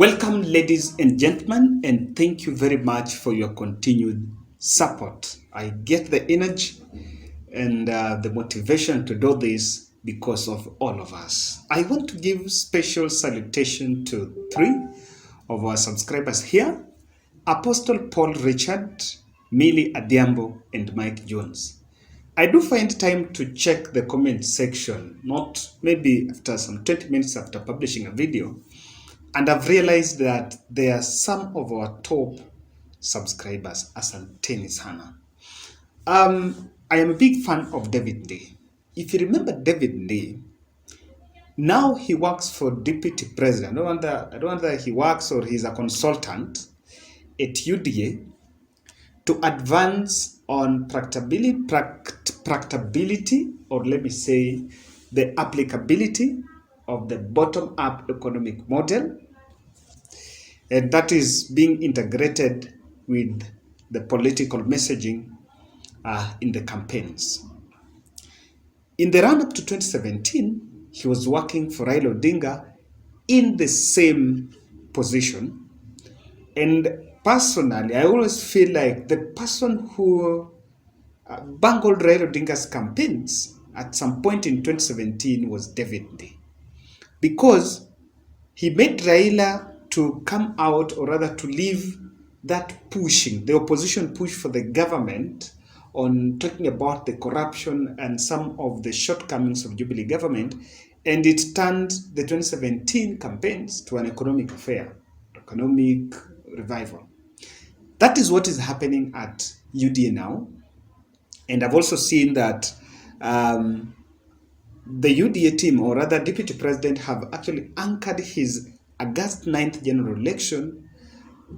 Welcome, ladies and gentlemen, and thank you very much for your continued support. I get the energy and the motivation to do this because of all of us. I want to give special salutation to three of our subscribers here: Apostle Paul Richard, Millie Adiambo, and Mike Jones. I do find time to check the comment section, not maybe after some 20 minutes after publishing a video, and I've realized that there are some of our top subscribers. Asanteni sana. I am a big fan of David Ndii. If you remember David Ndii, now he works for Deputy President. I don't know whether he works or he's a consultant at UDA to advance on practicability, or let me say, the applicability of the bottom-up economic model, and that is being integrated with the political messaging in the campaigns. In the run-up to 2017, he was working for Raila Odinga in the same position. And personally, I always feel like the person who bungled Raila Odinga's campaigns at some point in 2017 was David Ndii, because he made Raila to come out, or rather to leave that pushing, the opposition push for the government on talking about the corruption and some of the shortcomings of Jubilee government, and it turned the 2017 campaigns to an economic affair, economic revival. That is what is happening at UDA now. And I've also seen that the UDA team, or rather Deputy President, have actually anchored his August 9th general election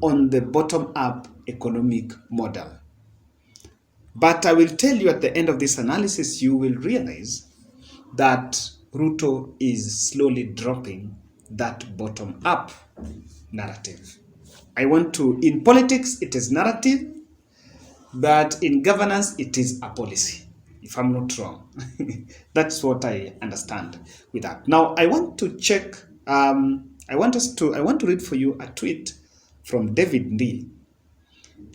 on the bottom-up economic model. But I will tell you, at the end of this analysis, you will realize that Ruto is slowly dropping that bottom-up narrative. In politics, it is narrative, but in governance, it is a policy, if I'm not wrong. That's what I understand with that. Now, I want to check, I want to read for you a tweet from David Ndii.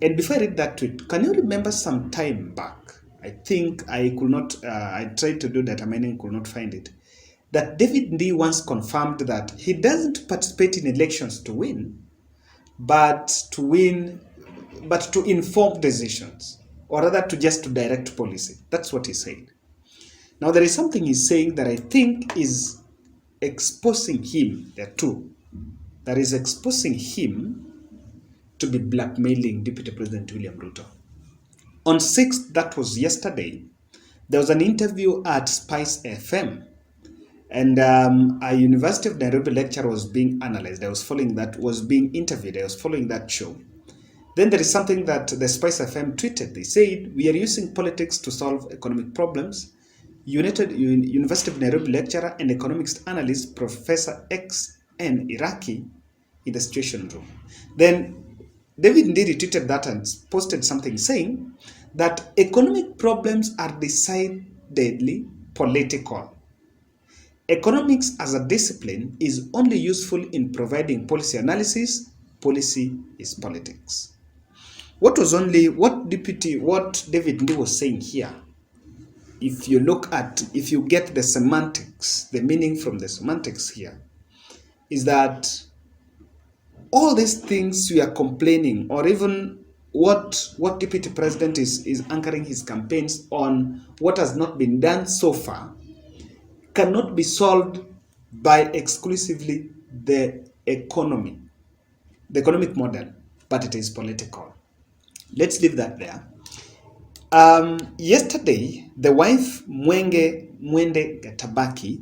And before I read that tweet, can you remember some time back? I think I could not, I tried to do data mining, could not find it, that David Ndii once confirmed that he doesn't participate in elections to win, but to inform decisions, or rather to direct policy. That's what he said. Now, there is something he's saying that I think is exposing him, there are two, that is exposing him to be blackmailing Deputy President William Ruto. On 6th, that was yesterday, there was an interview at Spice FM, and a University of Nairobi lecturer was being analyzed. I was following that, was being interviewed. I was following that show. Then there is something that the Spice FM tweeted. They said, "We are using politics to solve economic problems." University of Nairobi lecturer and economics analyst Professor X.N. Iraki in the Situation Room. Then David Ndii retweeted that and posted something saying that economic problems are decidedly political. Economics as a discipline is only useful in providing policy analysis. Policy is politics. What David Ndii was saying here, if you get the semantics, the meaning from the semantics here, is that all these things we are complaining, or even what Deputy President is anchoring his campaigns on, what has not been done so far, cannot be solved by exclusively the economic model, but it is political. Let's leave that there. Yesterday, the wife, Mwende Gatabaki,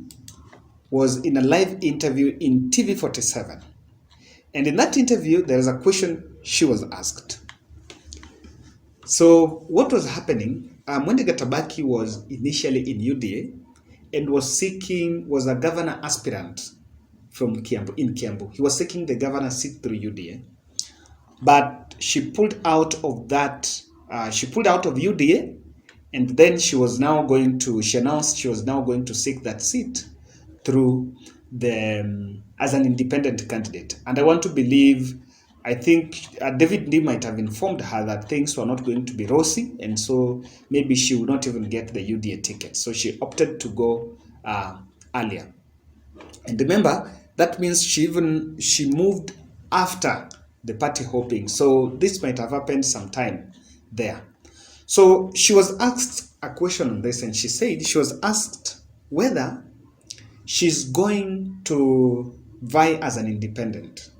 was in a live interview in TV47. And in that interview, there is a question she was asked. So what was happening? Mwende Gatabaki was initially in UDA and was a governor aspirant from Kiambu, in Kiambu. He was seeking the governor seat through UDA. But she pulled out of UDA, and then she announced she was now going to seek that seat through the as an independent candidate. And I want to believe, I think David Ndii might have informed her that things were not going to be rosy, and so maybe she would not even get the UDA ticket. So she opted to go earlier. And remember, that means she moved after the party hopping. So this might have happened sometime there. So she was asked a question on this, and she said she was asked whether she's going to vie as an independent.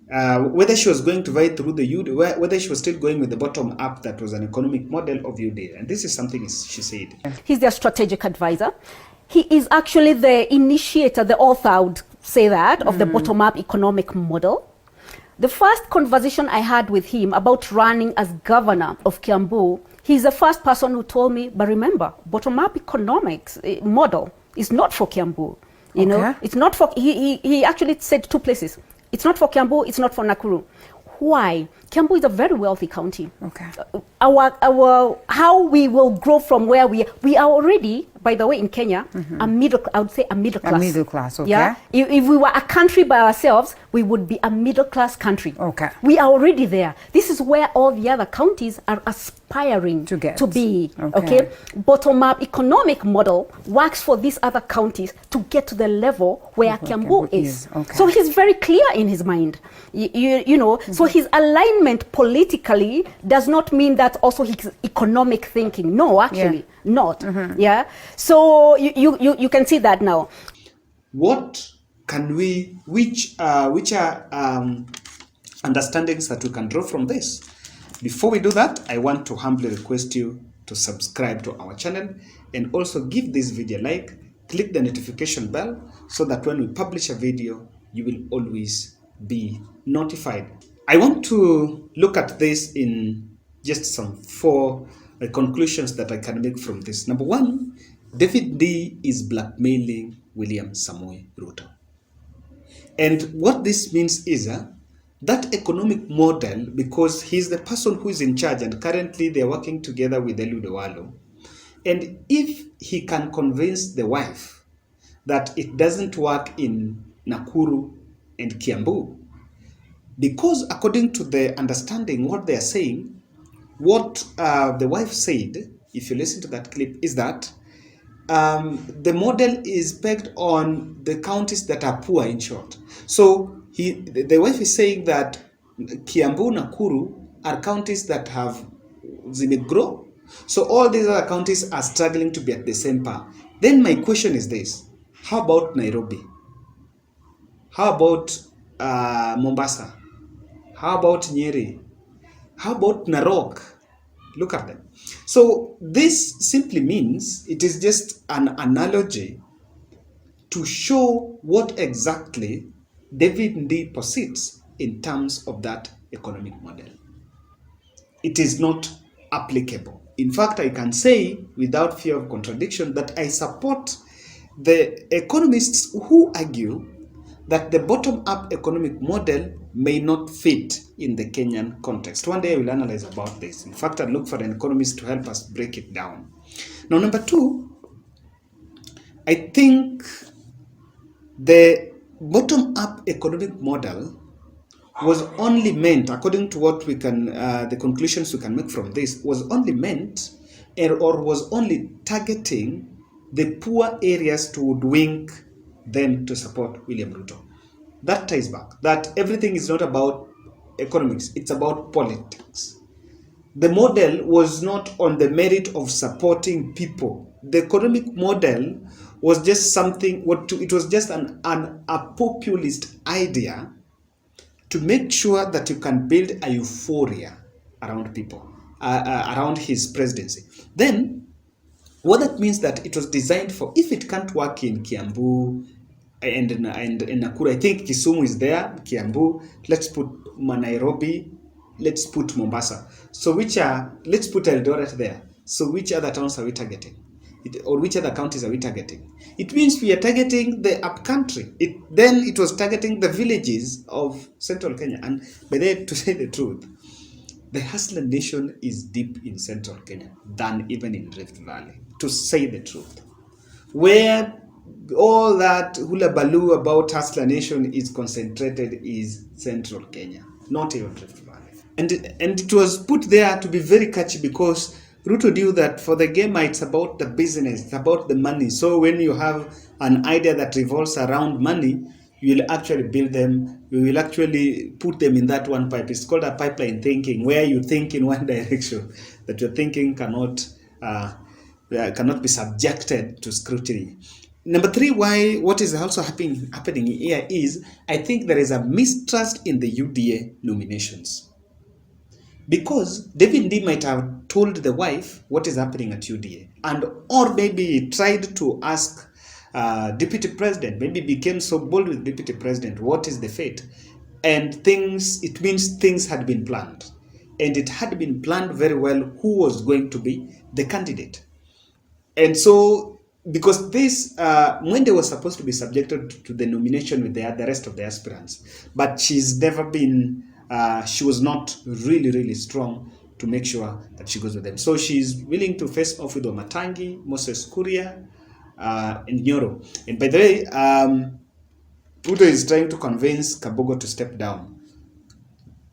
Whether she was going to vie through the UDA, whether she was still going with the bottom up that was an economic model of UDA. And this is something she said. He's their strategic advisor. He is actually the initiator, the author, I would say that, of the bottom up economic model. The first conversation I had with him about running as governor of Kiambu, he's the first person who told me, but remember, bottom up economics model is not for Kiambu. You know, it's not for, he actually said two places. It's not for Kiambu, it's not for Nakuru. Why? Kiambu is a very wealthy county. How we will grow from where we are already, by the way, in Kenya, I would say a middle class. A middle class, okay. Yeah? If we were a country by ourselves, we would be a middle class country. Okay. We are already there. This is where all the other counties are aspiring to be. Okay. Bottom up economic model works for these other counties to get to the level where Kiambu is. Okay. So he's very clear in his mind. You know, so his alignment politically does not mean that also his economic thinking. No, actually, not. Yeah. So you can see that now. What can which are understandings that we can draw from this? Before we do that, I want to humbly request you to subscribe to our channel and also give this video a like, click the notification bell so that when we publish a video, you will always be notified. I want to look at this in just some four conclusions that I can make from this. Number one, David Ndii is blackmailing William Samoei Ruto. And what this means is that economic model, because he's the person who is in charge and currently they're working together with Eliud Owalo. And if he can convince the wife that it doesn't work in Nakuru and Kiambu, because according to the understanding, what they are saying, what the wife said, if you listen to that clip, is that the model is pegged on the counties that are poor, in short. So the wife is saying that Kiambu, Nakuru are counties that have grow. So all these other counties are struggling to be at the same par. Then my question is this: how about Nairobi? How about Mombasa? How about Nyeri? How about Narok? Look at them. So this simply means it is just an analogy to show what exactly David Ndii posits in terms of that economic model. It is not applicable. In fact, I can say without fear of contradiction that I support the economists who argue that the bottom-up economic model may not fit in the Kenyan context. One day I will analyze about this. In fact, I'll look for an economist to help us break it down. Now, number two, I think the bottom-up economic model was only meant, according to what we can, the conclusions we can make from this, was only meant or was only targeting the poor areas to hoodwink them to support William Ruto. That ties back that everything is not about economics, it's about politics. The model was not on the merit of supporting people. The economic model was just something, it was just a populist idea to make sure that you can build a euphoria around people, around his presidency. Then, what that means that it was designed for, if it can't work in Kiambu and in Nakuru, I think Kisumu is there, Kiambu, let's put Nairobi, let's put Mombasa. So let's put Eldoret there. So which other towns are we targeting? Or which other counties are we targeting? It means we are targeting the upcountry. Then it was targeting the villages of central Kenya. And by the way, to say the truth, the hustler nation is deep in central Kenya than even in Rift Valley, to say the truth. Where all that hula baloo about Hustler Nation is concentrated is Central Kenya, not even Rift Valley. And it was put there to be very catchy because Ruto knew that for the gamer, it's about the business, it's about the money. So when you have an idea that revolves around money, you will actually build them, you will actually put them in that one pipe. It's called a pipeline thinking, where you think in one direction, that your thinking cannot be subjected to scrutiny. Number three, what is also happening here is, I think there is a mistrust in the UDA nominations. Because David Ndii might have told the wife what is happening at UDA, or maybe tried to ask Deputy President, maybe became so bold with Deputy President, what is the fate? And it means things had been planned. And it had been planned very well who was going to be the candidate. And so, because Mwende was supposed to be subjected to the nomination with the rest of the aspirants, but she's never been, she was not really, really strong to make sure that she goes with them. So she's willing to face off with Omatangi, Moses Kuria, and Nyoro. And by the way, Ruto is trying to convince Kabogo to step down.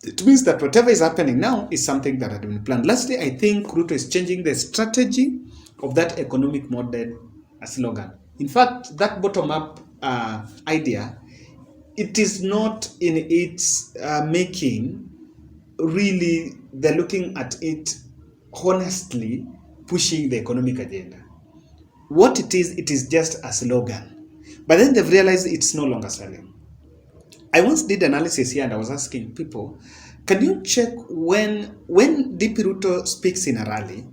It means that whatever is happening now is something that had been planned. Lastly, I think Ruto is changing the strategy of that economic model slogan. In fact, that bottom-up idea, it is not in its making really, they're looking at it honestly, pushing the economic agenda. What it is just a slogan. But then they've realized it's no longer selling. I once did analysis here and I was asking people, can you check when DP Ruto speaks in a rally,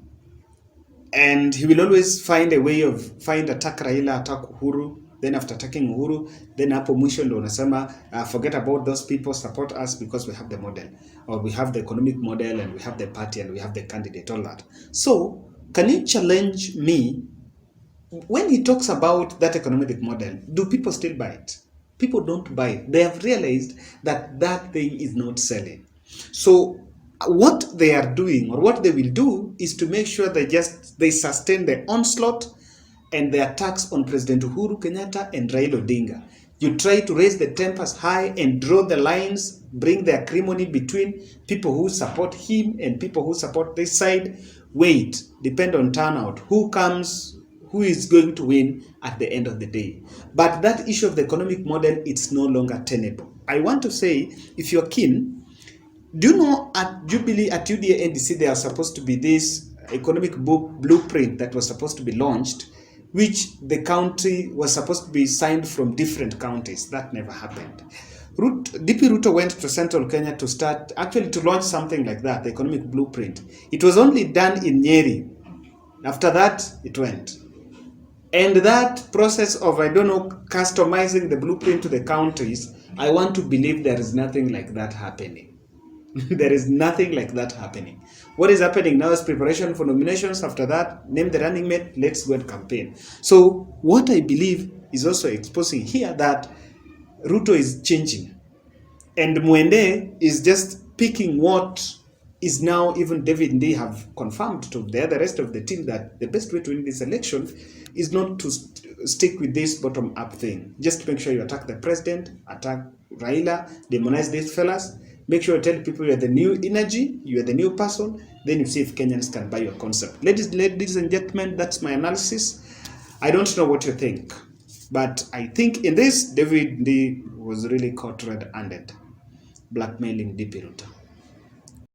and he will always find a way of attack Raila, attack Uhuru, then after attacking Uhuru, then hapo mwisho ndo unasema forget about those people, support us because we have the model, or we have the economic model, and we have the party, and we have the candidate, all that. So can you challenge me, when he talks about that economic model, do people still buy it? People don't buy it. They have realized that that thing is not selling. So what they are doing, or what they will do, is to make sure they sustain the onslaught and the attacks on President Uhuru Kenyatta and Raila Odinga. You try to raise the tempers high and draw the lines, bring the acrimony between people who support him and people who support this side. Wait, depend on turnout. Who is going to win at the end of the day? But that issue of the economic model, it's no longer tenable. I want to say, if you're keen, do you know at Jubilee, at UDA NDC, there are supposed to be this economic blueprint that was supposed to be launched, which the country was supposed to be signed from different counties. That never happened. DP Ruto went to Central Kenya to launch something like that, the economic blueprint. It was only done in Nyeri. After that, it went. And that process of, customizing the blueprint to the counties, I want to believe there is nothing like that happening. There is nothing like that happening. What is happening now is preparation for nominations. After that, name the running mate, let's go and campaign. So what I believe is also exposing here that Ruto is changing. And Mwende is just picking what is now even David Ndii have confirmed to the rest of the team that the best way to win this election is not to stick with this bottom-up thing. Just make sure you attack the president, attack Raila, demonize these fellas. Make sure you tell people you're the new energy, you're the new person, then you see if Kenyans can buy your concept. Ladies and gentlemen, that's my analysis. I don't know what you think, but I think in this, David Ndii was really caught red-handed, blackmailing DP Ruto.